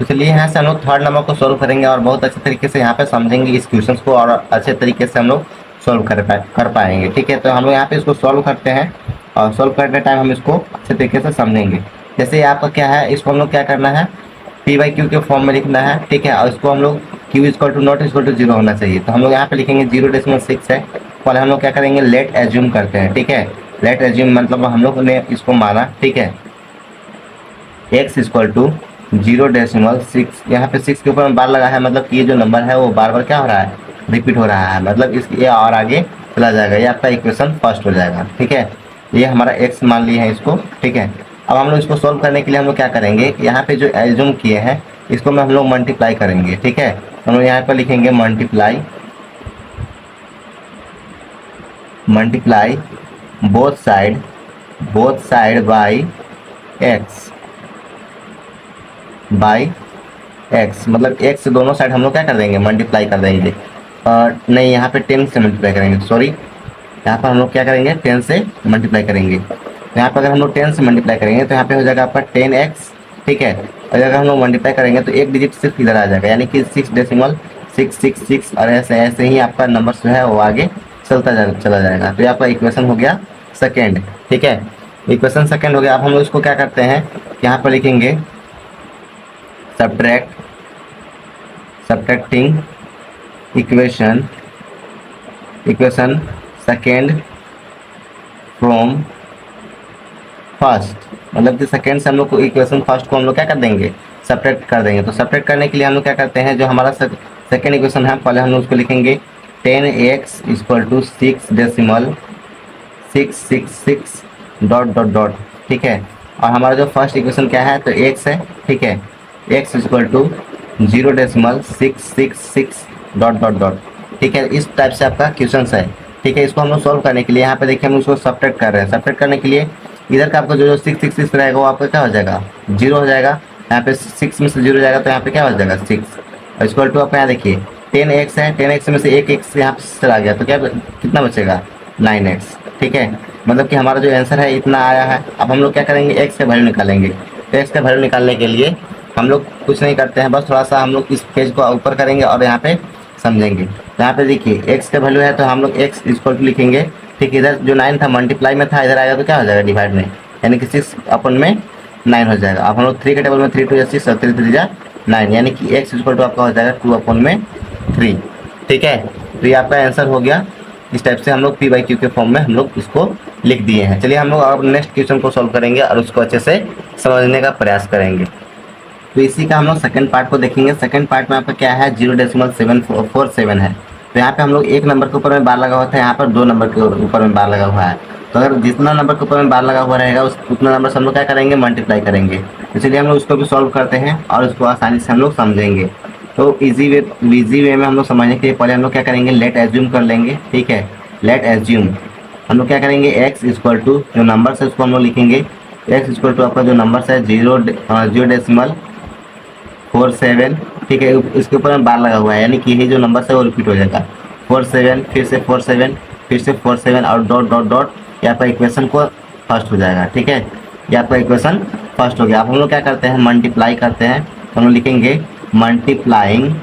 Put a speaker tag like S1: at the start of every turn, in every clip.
S1: तो चलिए यहाँ से हम लोग थर्ड नंबर को सोल्व करेंगे और बहुत अच्छे तरीके से यहाँ पे समझेंगे इस क्वेश्चन को और अच्छे तरीके से हम लोग सोल्व कर पाएंगे। ठीक है, तो हम लोग यहाँ पे इसको सोल्व करते हैं और सोल्व करते टाइम हम इसको अच्छे तरीके से समझेंगे। जैसे आपका क्या है, इसको हम लोग क्या करना है, पी बाई क्यू के फॉर्म में लिखना है। ठीक है, और इसको हम लोग Q equal to not equal to zero होना चाहिए। तो हम लोग यहाँ पे लिखेंगे 0.6 है। पहले हम लोग क्या करेंगे, लेट एज्यूम करते हैं। ठीक है, लेट एज्यूम मतलब हम लोग ने इसको माना। ठीक है, x इक्वल टू 0.6, यहाँ पे 6 के ऊपर में बार लगा है, मतलब कि ये जो नंबर है वो बार बार क्या हो रहा है, रिपीट हो रहा है, मतलब ये और आगे चला जाएगा, ये आपका इक्वेशन फर्स्ट हो जाएगा। ठीक है, ये हमारा x मान लिया है इसको। ठीक है, अब हम लोग इसको सोल्व करने के लिए हम लोग क्या करेंगे, यहाँ पे जो एज्यूम किए हैं इसको में हम लोग मल्टीप्लाई करेंगे। ठीक है, हम लोग यहाँ पर लिखेंगे multiply both side by x, मतलब x से दोनों साइड हम लोग क्या कर देंगे, मल्टीप्लाई कर देंगे। नहीं, यहाँ पे 10 से मल्टीप्लाई करेंगे, सॉरी, यहाँ पर हम लोग क्या करेंगे, 10 से मल्टीप्लाई करेंगे। तो यहाँ पर अगर हम लोग 10 से मल्टीप्लाई करेंगे तो यहाँ पे हो जाएगा आपका 10x। ठीक है, और अगर हम लोग मल्टीप्लाई करेंगे तो एक डिजिट सिर्फ इधर आ जाएगा, यानी कि 6.666 और ऐसे ऐसे ही आपका नंबर जो है वो आगे चला जाएगा। तो ये आपका इक्वेशन हो गया सेकेंड। ठीक है, इक्वेशन सेकेंड हो गया। अब हम लोग इसको क्या करते हैं, यहाँ पर लिखेंगे subtracting equation second from first, मतलब कि सेकेंड से हम लोग को इक्वेशन फर्स्ट को हम लोग क्या कर देंगे, सब्ट्रैक्ट कर देंगे। तो सब्ट्रैक्ट करने के लिए हम लोग क्या करते हैं, जो हमारा सेकेंड इक्वेशन है पहले हम लोग उसको लिखेंगे 10x equal to 6.666 dot dot dot. ठीक है, और हमारा जो फर्स्ट इक्वेशन क्या है, तो x है। ठीक है, x equal to 0.666 dot dot dot. ठीक है, इस टाइप से आपका क्वेश्चन है। ठीक है, इसको हम लोग सॉल्व करने के लिए यहाँ पे देखिए हम उसको सब्ट्रैक्ट कर रहे हैं। सब्ट्रैक्ट करने के लिए इधर का आपका जो 666 रहेगा वो आपका क्या हो जाएगा, 0 हो जाएगा। यहाँ पे 6 में से 0 जाएगा तो यहाँ पे क्या हो जाएगा 6, और इक्वल टू आपका यहाँ देखिए 10x है, 10x में से एक x यहाँ पे चला गया तो क्या कितना बचेगा, 9x। ठीक है, मतलब कि हमारा जो आंसर है इतना आया है। अब हम लोग क्या करेंगे, x का वैल्यू निकालेंगे। तो x का वैल्यू निकालने के लिए हम लोग कुछ नहीं करते हैं, बस थोड़ा सा हम लोग इस पेज को ऊपर करेंगे और यहाँ पे समझेंगे। यहाँ पे देखिए x का वैल्यू है तो हम लोग x इक्वल टू लिखेंगे। ठीक, इधर जो 9 था मल्टीप्लाई में था, इधर आएगा तो क्या हो जाएगा डिवाइड में, यानी कि 6 अपन में 9 हो जाएगा। अब हम लोग 3 के टेबल में 3 2 6 और 3 3 9, यानी कि x इक्वल टू आपका हो जाएगा 2 अपन में 3। ठीक है, तो ये आपका आंसर हो गया। इस टाइप से हम लोग पी बाई क्यू के फॉर्म में हम लोग इसको लिख दिए हैं। चलिए हम लोग अब नेक्स्ट क्वेश्चन को सॉल्व करेंगे और उसको अच्छे से समझने का प्रयास करेंगे। तो इसी का हम लोग सेकंड पार्ट को देखेंगे। सेकंड पार्ट में आपका क्या है, 0.747 है। तो यहाँ पे हम लोग एक नंबर के ऊपर में बार लगा हुआ था, यहाँ पर 2 नंबर के ऊपर में बार लगा हुआ है। तो अगर जितना नंबर के ऊपर में बार लगा हुआ रहेगा उतना नंबर से हम लोग क्या करेंगे, मल्टीप्लाई करेंगे। इसलिए हम लोग उसको भी सॉल्व करते हैं और उसको आसानी से हम लोग समझेंगे। तो इजी वे में हम लोग समझने के लिए पहले हम लोग क्या करेंगे, लेट एज्यूम कर लेंगे। ठीक है, लेट एज्यूम हम लोग क्या करेंगे, x इक्वल टू जो नंबर है उसको हम लोग लिखेंगे। x इक्वल टू आपका जो नंबर है 0.47। ठीक है, इसके ऊपर में बार लगा हुआ है, यानी कि ये जो नंबर है वो रिपीट हो जाएगा। 47 फिर से 47 फिर से 47 और डॉट डॉट डॉट, ये आपका इक्वेशन को फर्स्ट हो जाएगा। ठीक है, ये आपका इक्वेशन फर्स्ट हो गया। अब हम लोग क्या करते हैं, मल्टीप्लाई करते हैं। तो हम लोग लिखेंगे मल्टीप्लाइंग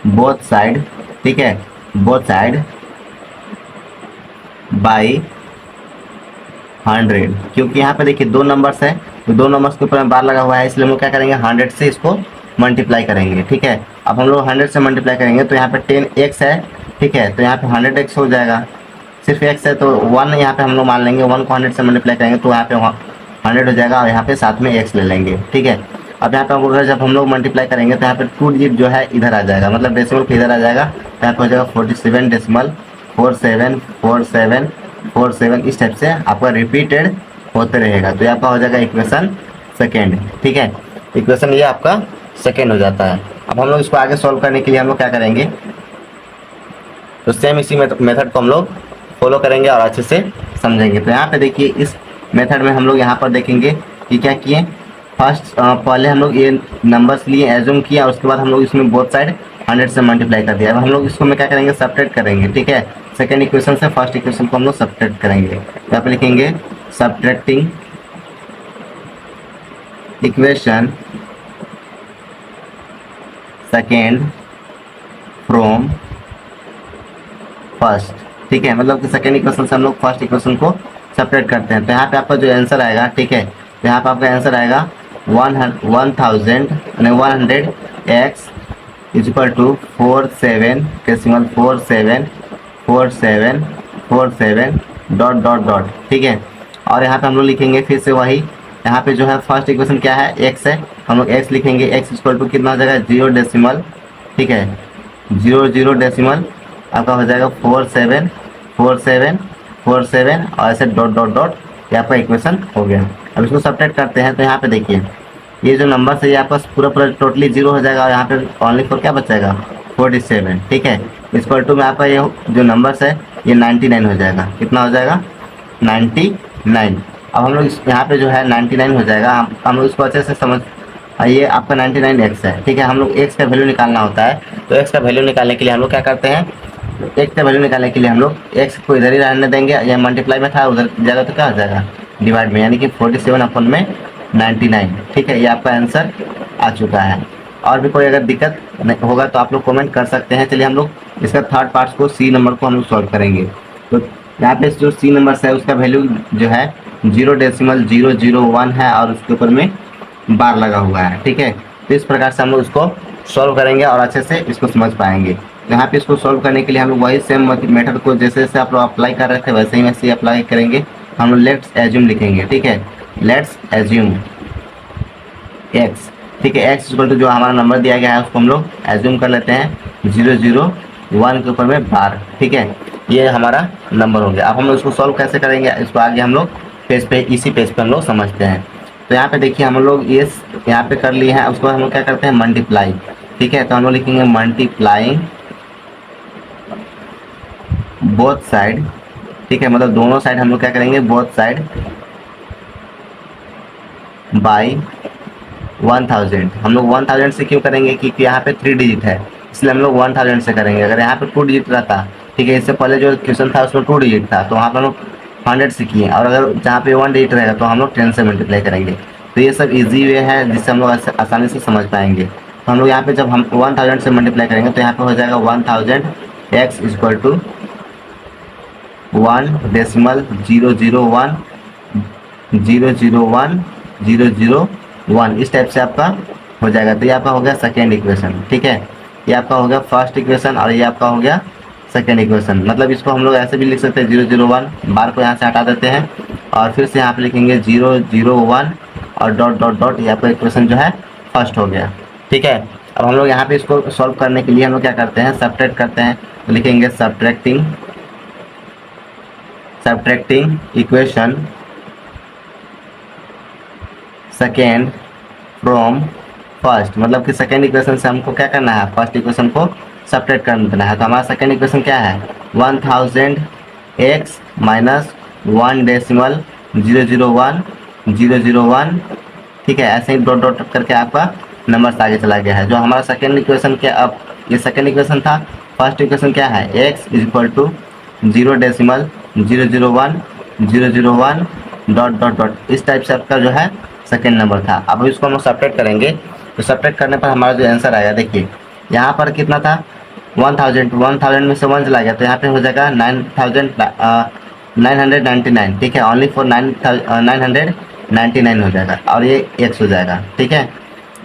S1: बोथ साइड। ठीक है, बोथ साइड बाई 100, क्योंकि यहाँ पे देखिए 2 नंबर्स है तो 2 नंबर्स के ऊपर में बार लगा हुआ है, इसलिए हम लोग क्या करेंगे 100 से इसको मल्टीप्लाई करेंगे। ठीक है, अब हम लोग 100 से मल्टीप्लाई करेंगे तो यहाँ पे 10x है। ठीक है, तो यहाँ पे 100x हो जाएगा। सिर्फ x है तो 1 यहाँ पे हम लोग मान लेंगे, 1 को 100 से मल्टीप्लाई करेंगे तो यहाँ पे 100 हो जाएगा और यहाँ पे साथ में x ले लेंगे। ठीक है, अब यहाँ पे अगर जब हम लोग मल्टीप्लाई करेंगे तो यहाँ पे 2 डिजिट जो है इधर आ जाएगा, मतलब डेसिमल इधर आ जाएगा। यहाँ पे हो जाएगा 47.4747। इस टाइप से आपका रिपीटेड होते रहेगा। तो ये आपका हो जाएगा इक्वेशन सेकेंड। ठीक है, इक्वेशन ये आपका सेकेंड हो जाता है। अब हम लोग इसको आगे सॉल्व करने के लिए हम लोग क्या करेंगे, तो सेम इसी मेथड को हम लोग फॉलो करेंगे और अच्छे से समझेंगे। तो यहाँ पे देखिए इस मेथड में हम लोग यहाँ पर देखेंगे कि क्या किए, फर्स्ट पहले हम लोग ये नंबर्स लिए, एज्यूम किया और उसके बाद हम लोग इसमें बोथ साइड 100 से मल्टीप्लाई कर दिया। अब हम लोग इसको में क्या करेंगे, सब्ट्रैक्ट करेंगे। ठीक है, सेकेंड इक्वेशन से फर्स्ट इक्वेशन को हम लोग सब्ट्रैक्ट करेंगे। यहाँ पे लिखेंगे subtracting equation second from first. ठीक है, मतलब कि सेकेंड इक्वेशन से हम लोग फर्स्ट इक्वेशन को सेपरेट करते हैं। तो यहाँ पे आपका जो आंसर आएगा, ठीक है, तो यहाँ पे आपका आंसर आएगा 100 X is equal to 47 dot dot dot. ठीक है, और यहाँ पे हम लोग लिखेंगे फिर से वही, यहाँ पे जो है फर्स्ट इक्वेशन क्या है, एक्स है, हम लोग एक्स लिखेंगे। एक्स इक्वल टू कितना हो जाएगा, 0 डेसिमल, ठीक है, 0 डेसिमल आपका हो जाएगा 47 और ऐसे डॉट डॉट डॉट, ये आपका इक्वेशन हो गया। अब इसको सब्ट्रैक्ट करते हैं, तो यहाँ पे देखिए ये जो नंबर है ये आपका पूरा पूरा टोटली 0 हो जाएगा और यहाँ पे ओनली फॉर क्या बचेगा, 47। ठीक है, इक्वल टू में आपका ये जो नंबर्स है ये 99 हो जाएगा। कितना हो जाएगा, 99। अब हम लोग यहाँ पे जो है 99 हो जाएगा। हम लोग इसको अच्छे से समझ, ये आपका 99 एक्स है। ठीक है, हम लोग एक्स का वैल्यू निकालना होता है, तो एक्स का वैल्यू निकालने के लिए हम लोग क्या करते हैं, एक्स का वैल्यू निकालने के लिए हम लोग एक्स को इधर ही रहने देंगे, या मल्टीप्लाई में था उधर जाएगा तो क्या हो जाएगा, डिवाइड में, यानी कि 47 अपन में 99। ठीक है, ये आपका आंसर आ चुका है। और भी कोई अगर दिक्कत होगा तो आप लोग कमेंट कर सकते हैं। चलिए हम लोग इसका थर्ड पार्ट को, सी नंबर को हम लोग सॉल्व करेंगे। तो यहाँ पे जो सी नंबर है उसका वैल्यू जो है 0.001 है और उसके ऊपर में बार लगा हुआ है। ठीक है, तो इस प्रकार से हम लोग इसको सॉल्व करेंगे और अच्छे से इसको समझ पाएंगे। यहाँ पे इसको सॉल्व करने के लिए हम लोग वही सेम मेथड को जैसे जैसे आप लोग अप्लाई कर रहे थे वैसे ही वैसे अप्लाई करेंगे। हम लोग लेट्स एज्यूम लिखेंगे। ठीक है, लेट्स एज्यूम एक्स। ठीक है, एक्स इक्वल टू जो हमारा नंबर दिया गया है उसको हम लोग एज्यूम कर लेते हैं 001 के ऊपर में बार। ठीक है, ये हमारा नंबर हो गया। अब हम लोग इसको सॉल्व कैसे करेंगे, इसको आगे हम लोग पेज पे, इसी पेज पे हम लोग समझते हैं। तो यहाँ पे देखिए हम लोग ये यहाँ पे कर लिए हैं, उसको हम लोग क्या करते हैं, मल्टीप्लाई। ठीक है, तो हम लोग लिखेंगे मल्टीप्लाइंग बोथ साइड। ठीक है, मतलब दोनों साइड हम लोग क्या करेंगे, बोथ साइड बाई 1000। हम लोग 1000 से क्यों करेंगे, क्योंकि यहाँ पे 3 डिजिट है, इसलिए हम लोग 1000 से करेंगे। अगर यहाँ पे 2 डिजिट रहता, ठीक है, इससे पहले जो क्वेश्चन था उसमें 2 डिजिट था, तो वहाँ पर हम लोग 100 से किए, और अगर जहाँ पे 1 डिजिट रहेगा तो हम लोग 10 से मल्टीप्लाई करेंगे। तो ये सब इजी वे है जिससे हम लोग आसानी से समझ पाएंगे। तो हम लोग यहाँ पे जब हम 1000 से मल्टीप्लाई करेंगे तो यहाँ पे हो जाएगा 1000 एक्स इक्वल टू 1.001 इस टाइप से आपका हो जाएगा। तो ये आपका हो गया सेकेंड इक्वेशन। ठीक है, ये आपका हो गया फर्स्ट इक्वेशन और ये आपका हो गया सेकेंड इक्वेशन। मतलब इसको हम लोग ऐसे भी लिख सकते हैं 001, बार को यहाँ से हटा देते हैं और फिर से यहाँ पे लिखेंगे 001 और डॉट डॉट डॉट, ये आपका इक्वेशन जो है फर्स्ट हो गया। ठीक है, अब हम लोग यहाँ पे इसको सॉल्व करने के लिए हम लोग क्या करते हैं, सब्ट्रैक्ट करते हैं। तो लिखेंगे subtracting equation second from first. मतलब कि सेकेंड इक्वेशन से हमको क्या करना है, फर्स्ट इक्वेशन को सब्ट्रैक्ट कर देना है। तो हमारा सेकेंड इक्वेशन क्या है, 1000 एक्स माइनस 1.001। ठीक है, ऐसे ही डॉट डॉट करके आपका नंबर आगे चला गया है। जो हमारा सेकेंड इक्वेशन क्या, अब ये सेकेंड इक्वेशन था, फर्स्ट इक्वेशन क्या है, X is equal to 0.001 dot dot dot, इस टाइप से आपका जो है सेकेंड नंबर था। अब इसको हम लोग सब्ट्रैक्ट करेंगे, तो सब्ट्रैक्ट करने पर हमारा जो आंसर आएगा, देखिए यहाँ पर कितना था 1000 में से 1 चला गया, तो यहाँ पे हो जाएगा 999। ठीक है, ओनली फॉर 999 हो जाएगा और ये एक्स हो जाएगा। ठीक है,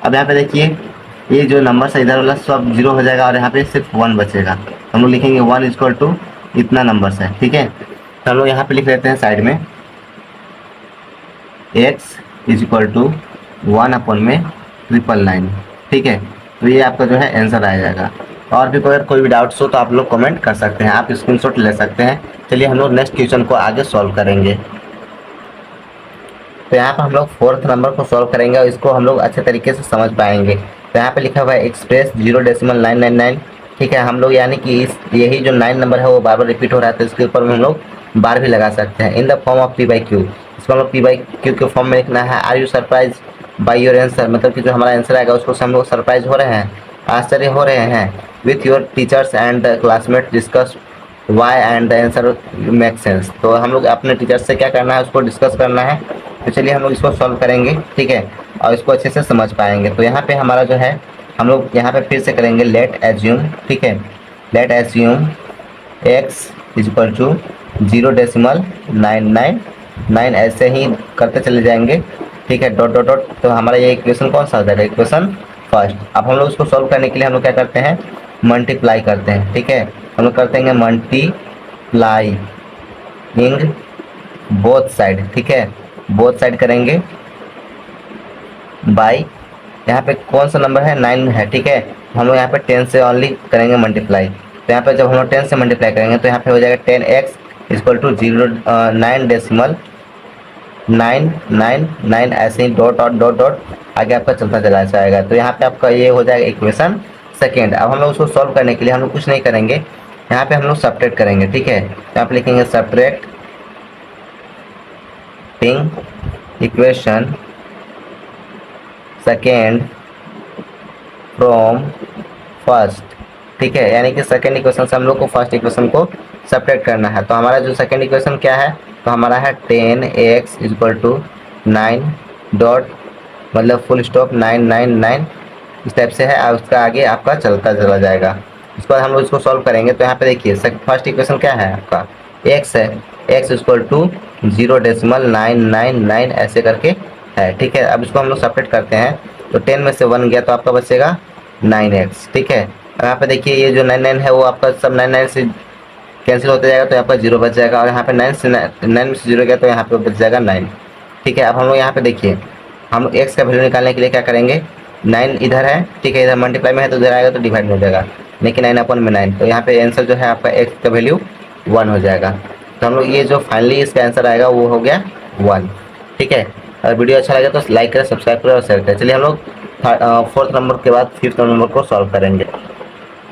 S1: अब यहाँ पे देखिए ये जो नंबर है इधर वाला सब 0 हो जाएगा और यहाँ पे सिर्फ 1 बचेगा। हम लोग लिखेंगे 1 इक्वल टू इतना नंबर है। ठीक है, तो हम लोग यहाँ पे लिख लेते हैं साइड में x इज इक्वल टू 1/999। ठीक है, तो ये आपका जो है आंसर आ जाएगा। और भी कोई भी डाउट्स हो तो आप लोग कमेंट कर सकते हैं, आप स्क्रीनशॉट ले सकते हैं। चलिए हम लोग नेक्स्ट क्वेश्चन को आगे सॉल्व करेंगे। तो यहाँ पर हम लोग 4th नंबर को सॉल्व करेंगे और इसको हम लोग अच्छे तरीके से समझ पाएंगे। तो यहाँ पे लिखा हुआ है एक्सप्रेस 0.999। ठीक है, हम लोग यानी कि इस यही जो 9 नंबर है वो बार बार रिपीट हो रहा है, तो इसके ऊपर में हम लोग बार भी लगा सकते हैं। In the form of p/q, इसको हम लोग p/q के फॉर्म में लिखना है। Are you surprise by your answer, मतलब कि जो हमारा आंसर आएगा उसको से हम लोग सरप्राइज हो रहे हैं, आश्चर्य हो रहे हैं। With your teachers and classmate discuss Y and the answer make sense. तो हम लोग अपने टीचर से क्या करना है, उसको डिस्कस करना है। तो चलिए हम लोग इसको सॉल्व करेंगे। ठीक है, और इसको अच्छे से समझ पाएंगे। तो यहाँ पे हमारा जो है हम लोग यहाँ पे फिर से करेंगे लेट एज्यूम, ठीक है, let assume x is equal to 0.999, ऐसे ही करते चले जाएंगे, ठीक है, डॉट डॉट डॉट। तो हमारा ये इक्वेशन कौन सा हो जाएगा, इक्वेशन फर्स्ट। अब हम लोग इसको सॉल्व करने के लिए हम लोग क्या करते हैं, मल्टीप्लाई करते हैं, ठीक है, हम लोग करते हैं मल्टीप्लाई इंग बोथ साइड, ठीक है, बोथ साइड करेंगे बाई, यहाँ पे कौन सा नंबर है, 9 है, ठीक है, हम लोग यहाँ पे 10 से ओनली करेंगे मल्टीप्लाई। तो यहाँ पे जब हम लोग 10 से मल्टीप्लाई करेंगे तो यहाँ पे हो जाएगा 10x इक्वल टू 9.999, ऐसे ही डॉट डॉट डॉट डॉट आगे आपका चलता चला जाएगा। तो यहाँ पे आपका ये हो जाएगा इक्वेशन सेकेंड। अब हम लोग उसको सॉल्व करने के लिए हम लोग कुछ नहीं करेंगे, यहाँ पे हम लोग सब्ट्रैक्ट करेंगे, ठीक है, यहाँ पे लिखेंगे subtract equation second from first, ठीक है, यानी कि सेकेंड इक्वेशन से हम लोग को फर्स्ट इक्वेशन को सब्ट्रैक्ट करना है। तो हमारा जो सेकेंड इक्वेशन क्या है, तो हमारा है 10x इक्वल टू 9 डॉट मतलब फुल स्टॉप 999 इस टाइप से है, और उसका आगे आपका चलता चला जाएगा। उसके बाद हम लोग इसको सॉल्व करेंगे। तो यहाँ पे देखिए फर्स्ट इक्वेशन क्या है आपका, x है, x इक्वल टू 0.999 ऐसे करके है, ठीक है। अब इसको हम लोग सेपरेट करते हैं, तो 10 में से 1 गया तो आपका बचेगा 9x, ठीक है। अब यहाँ पे देखिए ये जो 99 है वो आपका सब 99 से कैंसिल होते जाएगा, तो यहाँ पर 0 बच जाएगा, और यहाँ पे 9 में से 0 गया तो यहाँ पे बच जाएगा 9, ठीक है। अब हम लोग यहाँ पे देखिए हम x का वैल्यू निकालने के लिए क्या करेंगे, 9 इधर है, ठीक है, इधर मल्टीप्लाई में है तो इधर आएगा तो डिवाइड में हो जाएगा, लेकिन 9 अपन में 9, तो यहाँ पे आंसर जो है आपका x का वैल्यू 1 हो जाएगा। तो हम लोग ये जो फाइनली इसका आंसर आएगा वो हो गया 1, ठीक है। अगर वीडियो अच्छा लगे तो लाइक करें, सब्सक्राइब करें और शेयर करें। चलिए हम लोग फोर्थ नंबर के बाद फिफ्थ नंबर को सॉल्व करेंगे।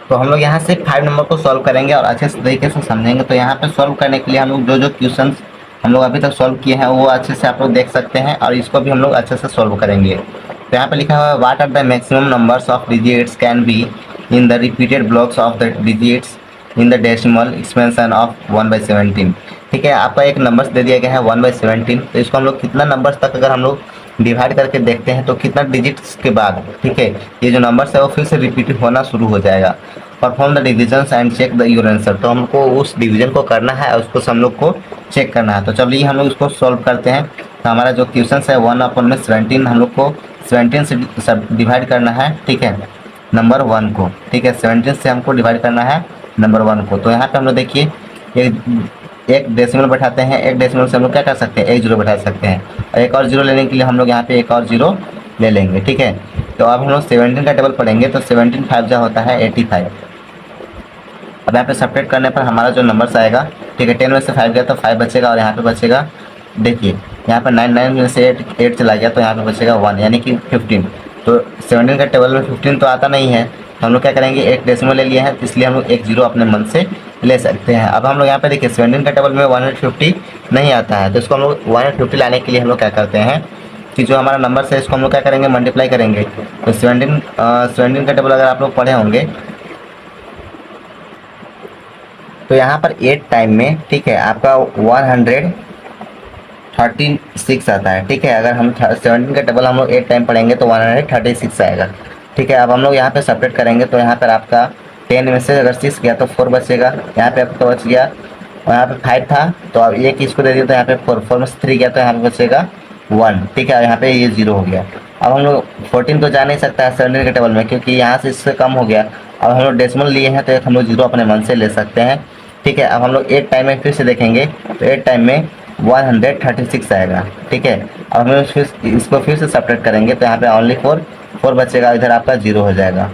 S1: तो हम लोग यहाँ से 5 नंबर को सॉल्व करेंगे और अच्छे से तरीके से समझेंगे। तो यहाँ पे सॉल्व करने के लिए हम लोग जो जो क्वेश्चंस हम लोग अभी तक सॉल्व किए हैं वो अच्छे से आप लोग देख सकते हैं, और इसको भी हम लोग अच्छे से सॉल्व करेंगे। तो यहाँ पे लिखा हुआ है what are the maximum numbers of digits can be in the repeated blocks of the digits in the decimal expansion of 1/17, ठीक है। आपका एक नंबर्स दे दिया गया है 1/17, तो इसको हम लोग कितना नंबर्स तक अगर हम लोग डिवाइड करके देखते हैं तो कितना डिजिट्स के बाद, ठीक है, ये जो नंबर्स है वो फिर से रिपीट होना शुरू हो जाएगा। Perform the division and check the your answer, तो हमको उस डिवीजन को करना है और उसको हम लोग को चेक करना है। तो चलिए हम लोग इसको सॉल्व करते हैं। तो हमारा जो क्वेश्चन है 1/17 हम लोग को 17 से डिवाइड करना है, ठीक है, नंबर 1 को, ठीक है, 17 से हमको डिवाइड करना है नंबर 1 को। तो यहाँ पे हम लोग देखिए एक डेसिमल बैठाते हैं, एक डेसिमल से हम लोग क्या कर सकते हैं, एक जीरो बैठा सकते हैं, और एक और जीरो लेने के लिए हम लोग यहाँ पे एक और जीरो ले लेंगे, ठीक है। तो अब हम लोग 17 का टेबल पढ़ेंगे, तो 17 5 जा होता है 85। अब यहाँ पे सब्ट्रैक्ट करने पर हमारा जो नंबर्स आएगा, ठीक है, 10 में से 5 गया तो 5 बचेगा, और यहाँ पे बचेगा देखिए यहाँ पर 9 में से 8 चला गया तो यहाँ पे बचेगा 1, यानी कि 15। तो 17 का टेबल में 15 तो आता नहीं है, तो हम लोग क्या करेंगे, एक डेसिमल ले लिया है, तो इसलिए हम लोग एक जीरो अपने मन से ले सकते हैं। अब हम लोग यहाँ पे देखिए 17 का टेबल में 150 नहीं आता है, तो इसको हम लोग 150 लाने के लिए हम लोग क्या करते हैं कि जो हमारा नंबर है इसको हम लोग क्या करेंगे, मल्टीप्लाई करेंगे। तो 17 का टेबल अगर आप लोग पढ़े होंगे तो यहाँ पर 8 टाइम में, ठीक है, आपका 136 आता है, ठीक है। अगर हम 17 का टेबल हम लोग 8 टाइम पढ़ेंगे तो 136 आएगा, ठीक है। अब हम लोग यहाँ पे सेपरेट करेंगे, तो यहाँ पर आपका 10 में से अगर 6 गया तो 4 बचेगा, यहाँ पे आपका बच गया, और यहाँ पे 5 था तो अब एक इसको दे दिया तो यहाँ पे 4 में से 3 गया तो यहाँ पे बचेगा 1, ठीक है, यहाँ पे ये 0 हो गया। अब हम लोग 14 तो जा नहीं सकता है 17 के टेबल में, क्योंकि यहाँ से इससे कम हो गया। अब हम लोग डेसिमल लिए हैं तो एक हम लोग 0 अपने मन से ले सकते हैं, ठीक है। अब हम लोग 8 टाइम में फिर से देखेंगे, तो 8 टाइम में 136 आएगा, ठीक है। अब हम लोग फिर इसको फिर से सब्ट्रैक्ट करेंगे, तो यहाँ पे ओनली 4 बचेगा, इधर आपका 0 हो जाएगा।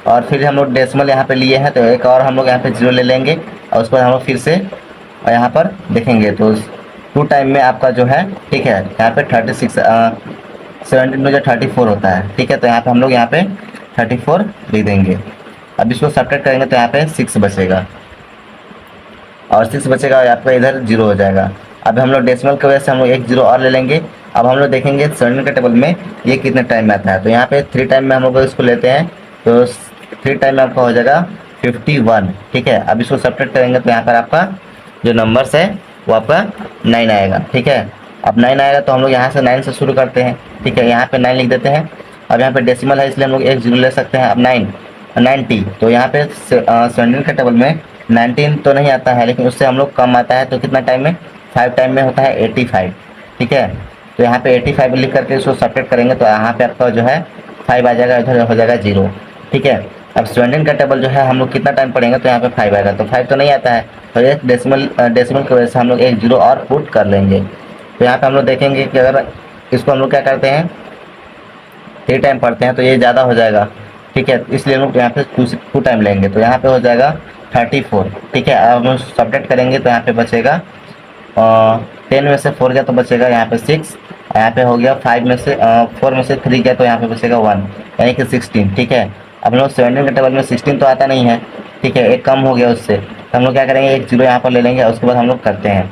S1: और फिर हम लोग डेसिमल यहाँ पे लिए हैं तो एक और हम लोग यहाँ पे 0 ले लेंगे, और उस पर हम लोग फिर से यहाँ पर देखेंगे तो 2 टाइम में आपका जो है, ठीक है, यहाँ पे 17 में जो 34 होता है, ठीक है। तो यहाँ पे हम लोग यहाँ पे 34 लिख देंगे। अब इसको सब्ट्रैक्ट करेंगे तो यहाँ पे 6 बचेगा, और 6 बचेगा और आपका इधर 0 हो जाएगा। अब हम लोग डेसिमल की वजह से हम लोग एक 0 और ले लेंगे। अब हम लोग देखेंगे 17 के टेबल में ये कितने टाइम में आता है, तो यहाँ पे 3 टाइम में हम लोग इसको लेते हैं, तो 3 टाइम में आपका हो जाएगा 51, ठीक है। अब इसको सब्ट्रैक्ट करेंगे तो यहाँ पर आपका जो नंबर्स है वो आपका 9 आएगा, ठीक है। अब 9 आएगा तो हम लोग यहाँ से 9 से शुरू करते हैं, ठीक है, यहाँ पे 9 लिख देते हैं। अब यहाँ पे डेसिमल है इसलिए हम लोग एक जीरो ले सकते हैं। अब 90, तो यहाँ पे 17 के टेबल में 19 तो नहीं आता है, लेकिन उससे हम लोग कम आता है, तो कितना टाइम में, 5 टाइम में होता है 85, ठीक है। तो यहाँ पे 85 लिख करके इसको सब्ट्रैक्ट करेंगे तो यहाँ पे आपका जो है 5 आ जाएगा, इधर हो जाएगा 0, ठीक है। अब 17 का टेबल जो है हम लोग कितना टाइम पढ़ेंगे, तो यहाँ पे 5 आएगा, तो 5 तो नहीं आता है, तो एक डेसिमल की वजह से हम लोग एक जीरो और पुट कर लेंगे। तो यहाँ पे हम लोग देखेंगे कि अगर इसको हम लोग क्या करते हैं, 3 टाइम पढ़ते हैं तो ये ज़्यादा हो जाएगा, ठीक है, इसलिए हम लोग यहाँ पे 2 टाइम लेंगे, तो यहाँ पे हो जाएगा 34, ठीक है। अब हम सब्ट्रैक्ट करेंगे तो यहाँ पे बचेगा 10 में से 4 गया तो बचेगा यहाँ पे 6, यहाँ पे हो गया 5 में से 4 में से 3 गया तो यहाँ पे बचेगा 1, यानी कि 16, ठीक है। अब हम लोग 17 के टेबल में 16 तो आता नहीं है, ठीक है, एक कम हो गया उससे, तो हम लोग क्या करेंगे, एक जीरो यहाँ पर ले लेंगे और उसके बाद हम लोग करते हैं।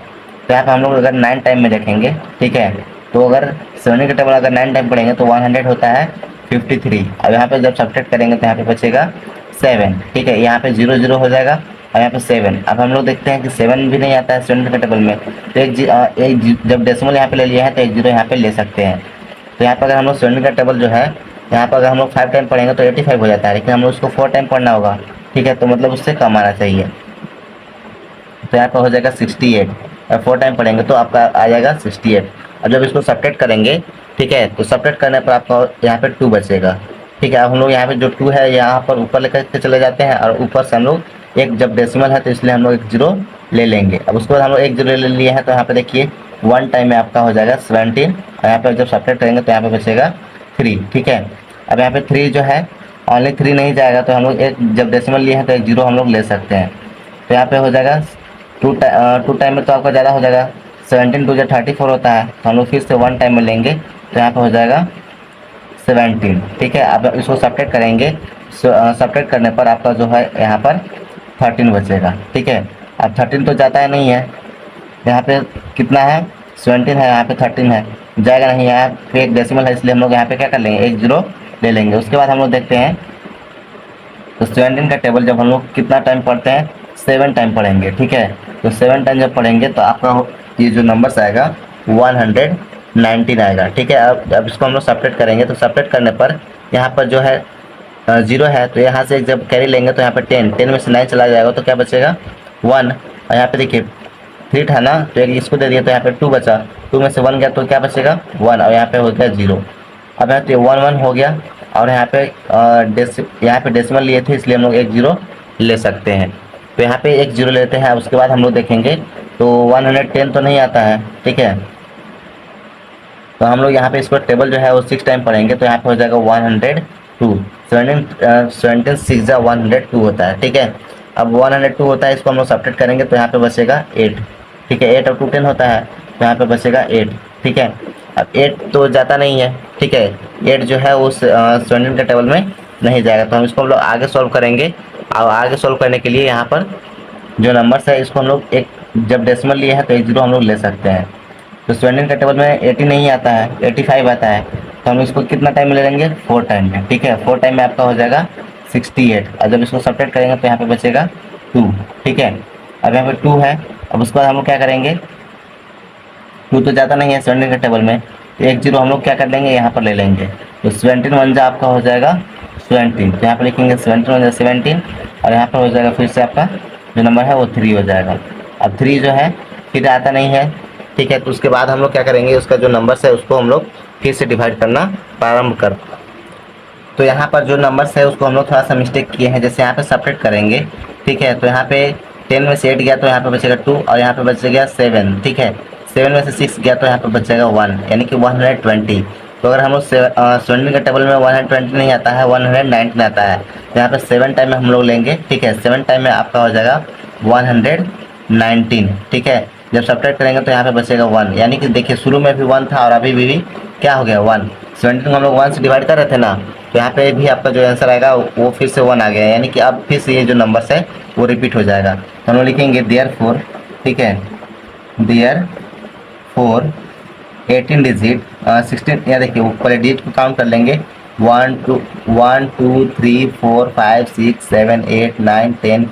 S1: तो यहाँ पर हम लोग अगर 9 टाइम में देखेंगे, ठीक है, तो अगर 17 के टेबल अगर 9 टाइम पढ़ेंगे तो 100 होता है 53। अब यहाँ पे जब सब्ट्रैक्ट करेंगे तो यहाँ पे बचेगा 7, ठीक है, यहाँ पे 0 0 हो जाएगा और यहाँ पे 7। अब हम लोग देखते हैं कि 7 भी नहीं आता है 17 के टेबल में, तो जब डेसिमल यहाँ पे ले लिया है तो एक जीरो यहाँ पे ले सकते हैं। तो यहाँ पर अगर हम लोग 17 का टेबल जो है, यहाँ पर अगर हम लोग 5 टाइम पढ़ेंगे तो 85 हो जाता है, लेकिन हम लोग उसको 4 टाइम पढ़ना होगा, ठीक है, तो मतलब उससे कम आना चाहिए। तो यहाँ पर हो जाएगा 68, और 4 टाइम पढ़ेंगे तो आपका आ जाएगा 68। और जब इसको सब्ट्रैक्ट करेंगे, ठीक है, तो सब्ट्रैक्ट करने पर आपका यहाँ पे 2 बचेगा, ठीक है। अब हम लोग यहाँ पे जो 2 है यहाँ पर ऊपर लेकर के चले जाते हैं, और ऊपर से हम लोग एक, जब डेसिमल है तो इसलिए हम लोग एक जीरो ले लेंगे। अब उसके बाद हम लोग एक जीरो ले लिए हैं, तो यहाँ पे देखिए 1 टाइम में आपका हो जाएगा 17, और यहाँ पे जब सब्ट्रैक्ट करेंगे तो यहाँ पे बचेगा 3, ठीक है। अब यहाँ पे 3 जो है ओनली 3 नहीं जाएगा, तो हम लोग एक, जब डेसिमल लिए हैं तो एक जीरो हम लोग ले सकते हैं। तो यहाँ पे हो जाएगा 2 टाइम में तो आपका ज़्यादा हो जाएगा, 17 2 34 होता है, तो हम लोग फिर से 1 टाइम में लेंगे, तो यहाँ पे हो जाएगा 17, ठीक है। अब इसको सब्ट्रैक्ट करेंगे, सब्ट्रैक्ट करने पर आपका जो है यहाँ पर 13 बचेगा, ठीक है। अब 13 तो जाता है नहीं है, यहाँ पे कितना है, 17 है, यहाँ पे 13 है, जाएगा नहीं, यहाँ पे एक डेसिमल है इसलिए हम लोग यहाँ पे क्या कर लेंगे, एक जीरो ले लेंगे। उसके बाद हम लोग देखते हैं, तो 17 का टेबल जब हम लोग कितना टाइम पढ़ते हैं, 7 टाइम पढ़ेंगे, ठीक है। तो 7 टाइम जब पढ़ेंगे तो आपका ये जो नंबर्स आएगा 119 आएगा, ठीक है। अब इसको हम लोग सब्ट्रैक्ट करेंगे, तो सब्ट्रैक्ट करने पर यहाँ पर जो है 0 है, तो यहाँ से जब कैरी लेंगे तो यहाँ पर 10 में से 9 चला जाएगा तो क्या बचेगा 1, और यहाँ पे देखिए 3 था ना, तो एक इसको दे दिया तो यहाँ पे 2 बचा, 2 में से 1 गया तो क्या बचेगा 1, और यहाँ पे हो गया 0। अब यहाँ पे 1 1 हो गया, और यहाँ पे डेसिमल लिए थे इसलिए हम लोग एक जीरो ले सकते हैं, तो यहाँ पे एक जीरो लेते हैं। उसके बाद हम लोग देखेंगे तो 110 तो नहीं आता है, ठीक है, तो हम लोग यहाँ पे इसको टेबल जो है वो 6 टाइम पढ़ेंगे, तो यहाँ पे हो जाएगा 102, 17 6 102 होता है, ठीक है। अब 102 होता है, इसको हम लोग सब्ट्रैक्ट करेंगे तो यहाँ पे बचेगा 8, ठीक है, 8 और 2 10 होता है, तो यहाँ पे बचेगा 8, ठीक है। अब 8 तो जाता नहीं है, ठीक है, 8 जो है उस 17 के टेबल में नहीं जाएगा, तो हम इसको हम लोग आगे सॉल्व करेंगे। और आगे सॉल्व करने के लिए यहाँ पर जो नंबर्स है इसको हम लोग एक, जब डेसिमल लिए हैं तो एक जीरो हम लोग ले सकते हैं। तो 17 के टेबल में 80 नहीं आता है, 85 आता है, तो हम इसको कितना टाइम में ले लेंगे, 4 टाइम में, ठीक है, 4 टाइम में आपका हो जाएगा 68, और जब इसको सब्ट्रैक्ट करेंगे तो यहाँ पे बचेगा 2, ठीक है। अब यहाँ पे 2 है, अब उसके बाद हम लोग क्या करेंगे, 2 तो ज़्यादा नहीं है 17 के टेबल में, तो एक जीरो हम लोग क्या कर लेंगे, यहाँ पर ले लेंगे, तो 17 1 जा आपका हो जाएगा 17, तो यहाँ पर लिखेंगे 17 1 17, और यहाँ पर हो जाएगा फिर से आपका जो नंबर है वो 3 हो जाएगा। अब 3 जो है फिर आता नहीं है, ठीक है, तो उसके बाद हम लोग क्या करेंगे, उसका जो नंबर्स है उसको हम लोग फिर से डिवाइड करना प्रारंभ कर। तो यहाँ पर जो नंबर्स है उसको हम लोग थोड़ा सा मिस्टेक किए हैं, जैसे यहाँ पे सब्ट्रैक्ट करेंगे, ठीक है, तो यहाँ पे 10 में से 8 गया तो यहाँ पे बचेगा 2, और यहाँ पे बचेगा 7, ठीक है, 7 में से 6 गया तो यहाँ पे बचेगा 1, यानी कि 120। तो अगर हम लोग 17 के टेबल में 120 नहीं आता है, 119 आता है, तो यहाँ पे 7 टाइम में हम लोग लेंगे, ठीक है, 7 टाइम में आपका हो जाएगा 119, ठीक है। जब सब्ट्रैक्ट करेंगे तो यहाँ पे बचेगा 1, यानी कि देखिए शुरू में भी 1 था और अभी भी क्या हो गया 1, 17 को हम लोग 1 से डिवाइड कर रहे थे ना, तो यहाँ पे भी आपका जो आंसर आएगा वो फिर से 1 आ गया, यानी कि अब फिर से ये जो नंबर्स है वो रिपीट हो जाएगा। तो हम लोग लिखेंगे देयरफॉर, ठीक है, देयरफॉर 18 डिजिट 16, यहाँ देखिए ऊपर डिजिट को काउंट कर लेंगे, 1 2 3 4 5 6 7 8 9 10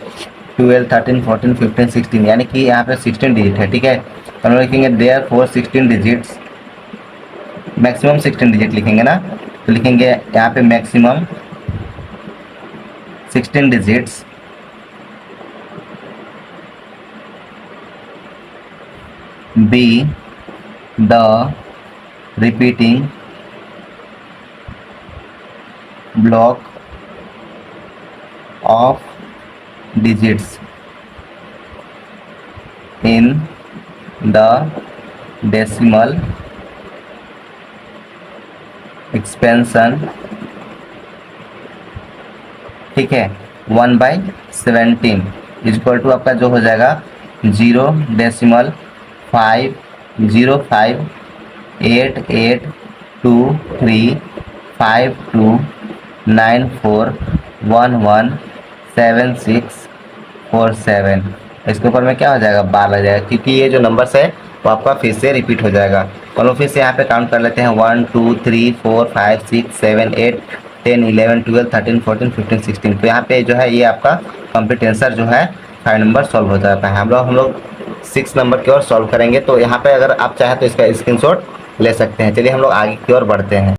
S1: 12 13 14 15 16, यानी कि यहाँ पे 16 डिजिट है, ठीक है। हम लोग लिखेंगे therefore 16 digits, maximum 16 digit लिखेंगे ना, तो लिखेंगे यहाँ पे maximum 16 digits be the repeating block of digits in the decimal expansion, ठीक है, 1/17 इक्वल टू आपका जो हो जाएगा 0.935882349647। इसके ऊपर में क्या हो जाएगा, बार लग जाएगा, क्योंकि ये जो नंबर्स है वो आपका फिर से रिपीट हो जाएगा। और फिर से यहाँ पे काउंट कर लेते हैं 1 2 3 4 5 6 7 8 10 11 12 13 14 15 16। तो यहाँ पे जो है ये आपका कंप्लीट आंसर जो है 5 नंबर सॉल्व हो जाता है। हम लोग 6 नंबर की ओर सॉल्व करेंगे। तो यहाँ पे अगर आप चाहें तो इसका स्क्रीनशॉट ले सकते हैं। चलिए हम लोग आगे की ओर बढ़ते हैं।